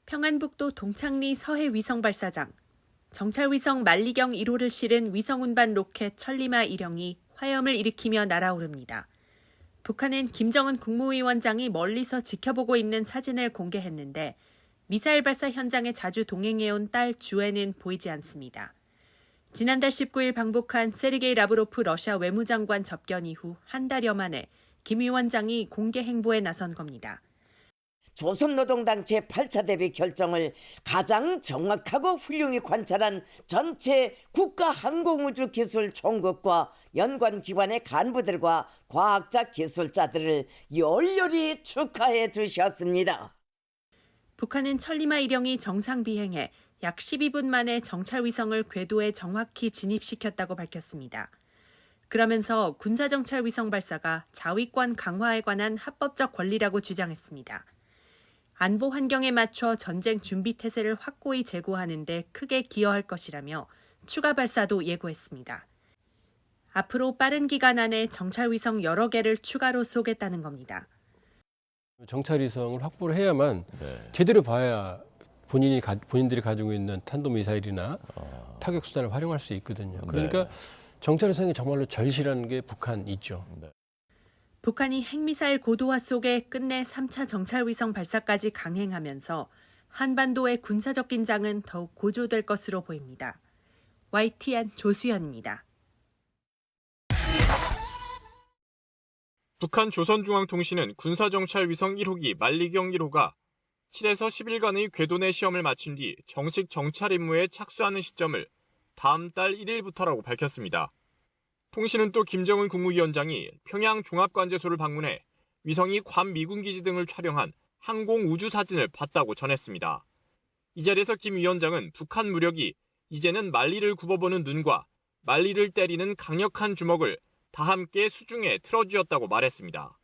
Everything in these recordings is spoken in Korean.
평안북도 동창리 서해 위성 발사장. 정찰위성 만리경 1호를 실은 위성 운반 로켓 천리마 1형이 화염을 일으키며 날아오릅니다. 북한은 김정은 국무위원장이 멀리서 지켜보고 있는 사진을 공개했는데 미사일 발사 현장에 자주 동행해온 딸 주애는 보이지 않습니다. 지난달 19일 방북한 세르게이 라브로프 러시아 외무장관 접견 이후 한 달여 만에 김 위원장이 공개 행보에 나선 겁니다. 조선노동당 제8차 대비 결정을 가장 정확하고 훌륭히 관찰한 전체 국가항공우주기술총국과 연관 기관의 간부들과 과학자 기술자들을 열렬히 축하해 주셨습니다. 북한은 천리마 1형이 정상 비행해 약 12분 만에 정찰위성을 궤도에 정확히 진입시켰다고 밝혔습니다. 그러면서 군사정찰위성 발사가 자위권 강화에 관한 합법적 권리라고 주장했습니다. 안보 환경에 맞춰 전쟁 준비 태세를 확고히 제고하는 데 크게 기여할 것이라며 추가 발사도 예고했습니다. 앞으로 빠른 기간 안에 정찰위성 여러 개를 추가로 쏘겠다는 겁니다. 정찰위성을 확보를 해야만 제대로 봐야 본인들이 가지고 있는 탄도미사일이나 타격 수단을 활용할 수 있거든요. 그러니까 정찰위성이 정말로 절실한 게 북한이죠. 북한이 핵미사일 고도화 속에 끝내 3차 정찰위성 발사까지 강행하면서 한반도의 군사적 긴장은 더욱 고조될 것으로 보입니다. YTN 조수연입니다. 북한 조선중앙통신은 군사정찰위성 1호기 만리경 1호가 7에서 10일간의 궤도 내 시험을 마친 뒤 정식 정찰 임무에 착수하는 시점을 다음 달 1일부터라고 밝혔습니다. 통신은 또 김정은 국무위원장이 평양 종합관제소를 방문해 위성이 괌 미군기지 등을 촬영한 항공우주 사진을 봤다고 전했습니다. 이 자리에서 김 위원장은 북한 무력이 이제는 만리를 굽어보는 눈과 만리를 때리는 강력한 주먹을 다 함께 수중에 틀어쥐었다고 말했습니다.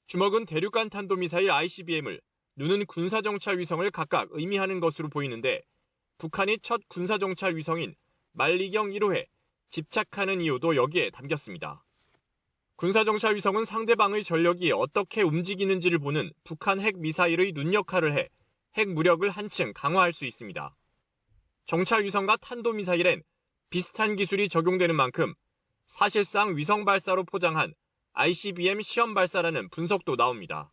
주먹은 대륙간 탄도미사일 ICBM을, 눈은 군사정찰 위성을 각각 의미하는 것으로 보이는데 북한이 첫 군사정찰 위성인 만리경 1호에 집착하는 이유도 여기에 담겼습니다. 군사정찰 위성은 상대방의 전력이 어떻게 움직이는지를 보는 북한 핵미사일의 눈 역할을 해 핵 무력을 한층 강화할 수 있습니다. 정찰 위성과 탄도미사일엔 비슷한 기술이 적용되는 만큼 사실상 위성 발사로 포장한 ICBM 시험 발사라는 분석도 나옵니다.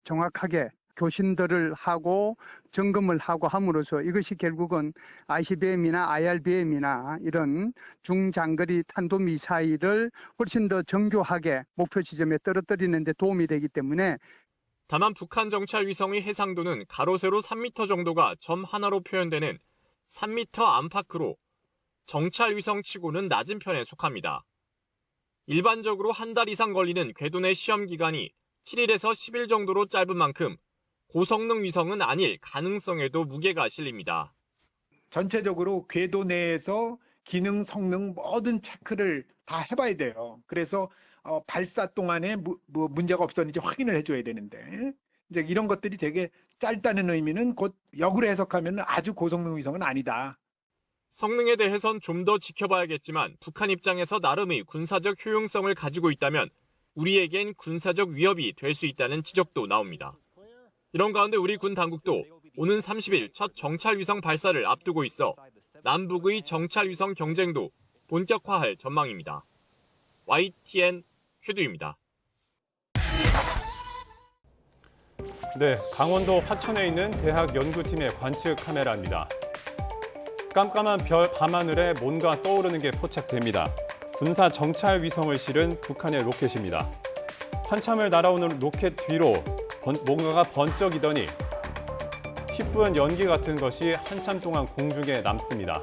정확하게 교신들을 하고 점검을 하고 함으로써 이것이 결국은 ICBM이나 IRBM이나 이런 중장거리 탄도미사일을 훨씬 더 정교하게 목표 지점에 떨어뜨리는 데 도움이 되기 때문에 다만 북한 정찰 위성의 해상도는 가로 세로 3m 정도가 점 하나로 표현되는 3m 안팎으로 정찰 위성치고는 낮은 편에 속합니다. 일반적으로 한 달 이상 걸리는 궤도 내 시험 기간이 7일에서 10일 정도로 짧은 만큼 고성능 위성은 아닐 가능성에도 무게가 실립니다. 전체적으로 궤도 내에서 기능, 성능 모든 체크를 다 해봐야 돼요. 그래서 발사 동안에 문제가 없었는지 확인을 해줘야 되는데 이제 이런 것들이 되게 짧다는 의미는 곧 역으로 해석하면 아주 고성능 위성은 아니다. 성능에 대해선 좀 더 지켜봐야겠지만 북한 입장에서 나름의 군사적 효용성을 가지고 있다면 우리에겐 군사적 위협이 될 수 있다는 지적도 나옵니다. 이런 가운데 우리 군 당국도 오는 30일 첫 정찰위성 발사를 앞두고 있어 남북의 정찰위성 경쟁도 본격화할 전망입니다. YTN 최두입니다. 네, 강원도 화천에 있는 대학 연구팀의 관측 카메라입니다. 깜깜한 별 밤하늘에 뭔가 떠오르는 게 포착됩니다. 군사 정찰 위성을 실은 북한의 로켓입니다. 한참을 날아오는 로켓 뒤로 뭔가가 번쩍이더니 희뿌연 연기 같은 것이 한참 동안 공중에 남습니다.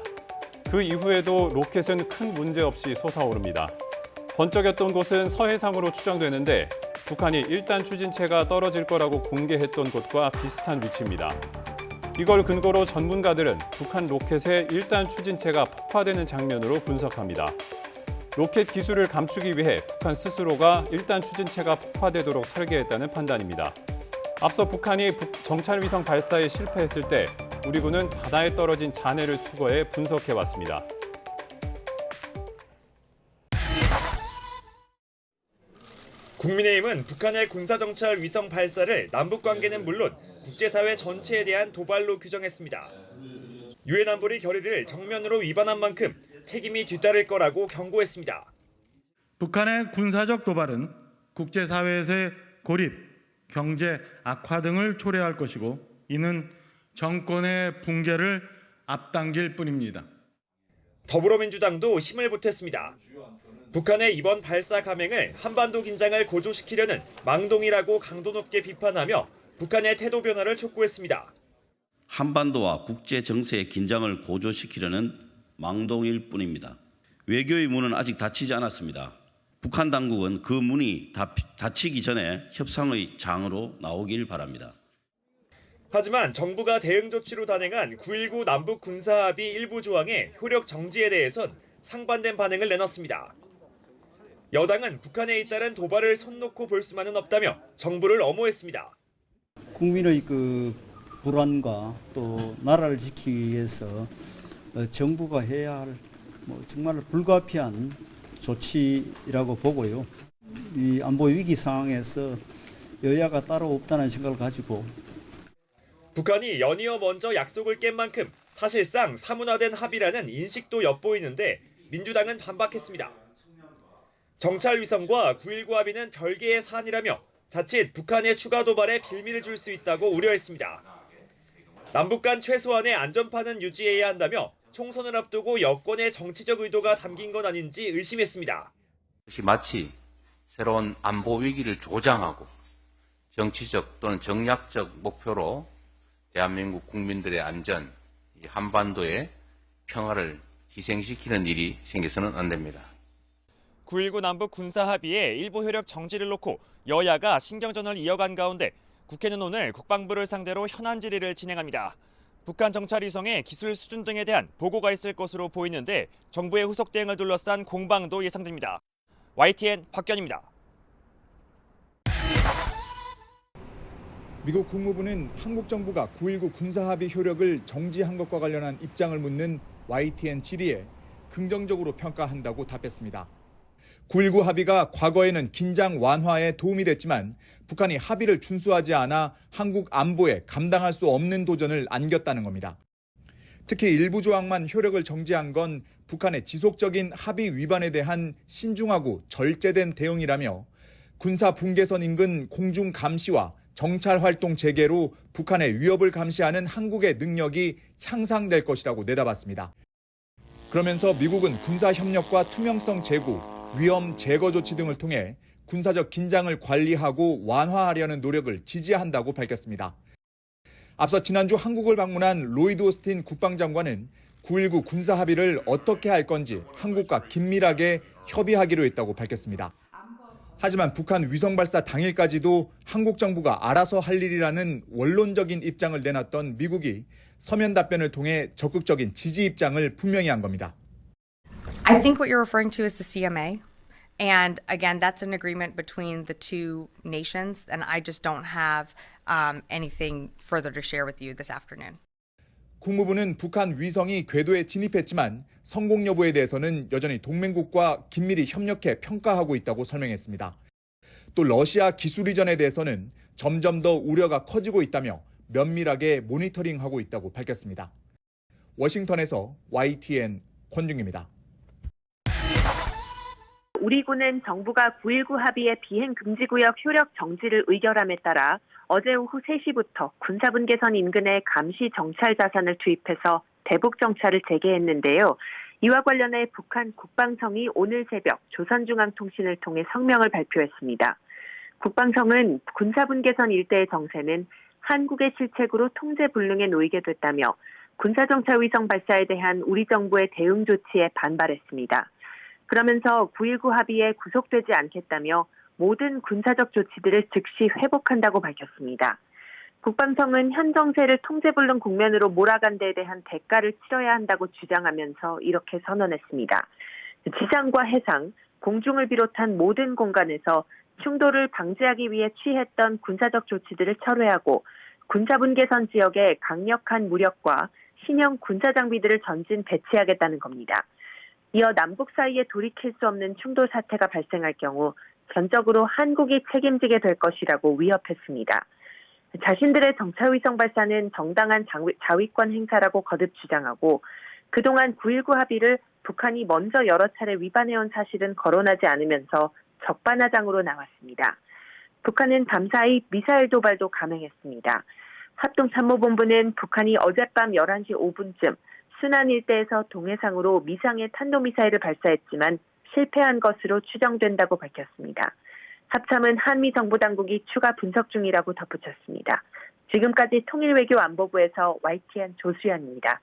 그 이후에도 로켓은 큰 문제 없이 솟아오릅니다. 번쩍였던 곳은 서해상으로 추정되는데 북한이 1단 추진체가 떨어질 거라고 공개했던 곳과 비슷한 위치입니다. 이걸 근거로 전문가들은 북한 로켓의 1단 추진체가 폭파되는 장면으로 분석합니다. 로켓 기술을 감추기 위해 북한 스스로가 1단 추진체가 폭파되도록 설계했다는 판단입니다. 앞서 북한이 정찰위성 발사에 실패했을 때 우리 군은 바다에 떨어진 잔해를 수거해 분석해왔습니다. 국민의힘은 북한의 군사정찰 위성 발사를 남북관계는 물론 국제사회 전체에 대한 도발로 규정했습니다. 유엔 안보리 결의를 정면으로 위반한 만큼 책임이 뒤따를 거라고 경고했습니다. 북한의 군사적 도발은 국제사회에서의 고립, 경제 악화 등을 초래할 것이고 이는 정권의 붕괴를 앞당길 뿐입니다. 더불어민주당도 힘을 보탰습니다. 북한의 이번 발사 감행을 한반도 긴장을 고조시키려는 망동이라고 강도 높게 비판하며 북한의 태도 변화를 촉구했습니다. 한반도와 국제 정세의 긴장을 고조시키려는 망동일 뿐입니다. 외교의 문은 아직 닫히지 않았습니다. 북한 당국은 그 문이 닫히기 전에 협상의 장으로 나오길 바랍니다. 하지만 정부가 대응 조치로 단행한 9.19 남북 군사합의 일부 조항의 효력 정지에 대해선 상반된 반응을 내놨습니다. 여당은 북한에 잇따른 도발을 손 놓고 볼 수만은 없다며 정부를 엄호했습니다. 국민의 불안과 또 나라를 지키기 위해서 정부가 해야 할 정말 불가피한 조치라고 보고요. 이 안보 위기 상황에서 여야가 따로 없다는 생각을 가지고 북한이 연이어 먼저 약속을 깬 만큼 사실상 사문화된 합의라는 인식도 엿보이는데 민주당은 반박했습니다. 정찰 위성과 9.19 합의는 별개의 사안이라며 자칫 북한의 추가 도발에 빌미를 줄 수 있다고 우려했습니다. 남북 간 최소한의 안전판은 유지해야 한다며 총선을 앞두고 여권의 정치적 의도가 담긴 건 아닌지 의심했습니다. 마치 새로운 안보 위기를 조장하고 정치적 또는 정략적 목표로 대한민국 국민들의 안전, 한반도의 평화를 희생시키는 일이 생겨서는 안 됩니다. 9.19 남북 군사 합의의 일부 효력 정지를 놓고 여야가 신경전을 이어간 가운데 국회는 오늘 국방부를 상대로 현안 질의를 진행합니다. 북한 정찰 위성의 기술 수준 등에 대한 보고가 있을 것으로 보이는데 정부의 후속 대응을 둘러싼 공방도 예상됩니다. YTN 박견입니다. 미국 국무부는 한국 정부가 9.19 군사합의 효력을 정지한 것과 관련한 입장을 묻는 YTN 질의에 긍정적으로 평가한다고 답했습니다. 9.19 합의가 과거에는 긴장 완화에 도움이 됐지만 북한이 합의를 준수하지 않아 한국 안보에 감당할 수 없는 도전을 안겼다는 겁니다. 특히 일부 조항만 효력을 정지한 건 북한의 지속적인 합의 위반에 대한 신중하고 절제된 대응이라며 군사 분계선 인근 공중 감시와 정찰 활동 재개로 북한의 위협을 감시하는 한국의 능력이 향상될 것이라고 내다봤습니다. 그러면서 미국은 군사 협력과 투명성 제고, 위험 제거 조치 등을 통해 군사적 긴장을 관리하고 완화하려는 노력을 지지한다고 밝혔습니다. 앞서 지난주 한국을 방문한 로이드 오스틴 국방장관은 9.19 군사 합의를 어떻게 할 건지 한국과 긴밀하게 협의하기로 했다고 밝혔습니다. 하지만 북한 위성 발사 당일까지도 한국 정부가 알아서 할 일이라는 원론적인 입장을 내놨던 미국이 서면 답변을 통해 적극적인 지지 입장을 분명히 한 겁니다. I think what you're referring to is the CMA. And again, that's an agreement between the two nations, and I just don't have anything further to share with you this afternoon. 국무부는 북한 위성이 궤도에 진입했지만 성공 여부에 대해서는 여전히 동맹국과 긴밀히 협력해 평가하고 있다고 설명했습니다. 또 러시아 기술 이전에 대해서는 점점 더 우려가 커지고 있다며 면밀하게 모니터링하고 있다고 밝혔습니다. 워싱턴에서 YTN 권중입니다. 우리 군은 정부가 9.19 합의의 비행 금지구역 효력 정지를 의결함에 따라 어제 오후 3시부터 군사분계선 인근에 감시 정찰 자산을 투입해서 대북 정찰을 재개했는데요. 이와 관련해 북한 국방성이 오늘 새벽 조선중앙통신을 통해 성명을 발표했습니다. 국방성은 군사분계선 일대의 정세는 한국의 실책으로 통제불능에 놓이게 됐다며 군사정찰 위성 발사에 대한 우리 정부의 대응 조치에 반발했습니다. 그러면서 9.19 합의에 구속되지 않겠다며 모든 군사적 조치들을 즉시 회복한다고 밝혔습니다. 국방성은 현 정세를 통제불능 국면으로 몰아간 데에 대한 대가를 치러야 한다고 주장하면서 이렇게 선언했습니다. 지상과 해상, 공중을 비롯한 모든 공간에서 충돌을 방지하기 위해 취했던 군사적 조치들을 철회하고 군사분계선 지역에 강력한 무력과 신형 군사장비들을 전진 배치하겠다는 겁니다. 이어 남북 사이에 돌이킬 수 없는 충돌 사태가 발생할 경우 전적으로 한국이 책임지게 될 것이라고 위협했습니다. 자신들의 정찰위성 발사는 정당한 자위권 행사라고 거듭 주장하고 그동안 9.19 합의를 북한이 먼저 여러 차례 위반해온 사실은 거론하지 않으면서 적반하장으로 나왔습니다. 북한은 밤사이 미사일 도발도 감행했습니다. 합동참모본부는 북한이 어젯밤 11시 5분쯤 순안 일대에서 동해상으로 미상의 탄도미사일을 발사했지만 실패한 것으로 추정된다고 밝혔습니다. 합참은 한미 정보당국이 추가 분석 중이라고 덧붙였습니다. 지금까지 통일외교안보부에서 YTN 조수연입니다.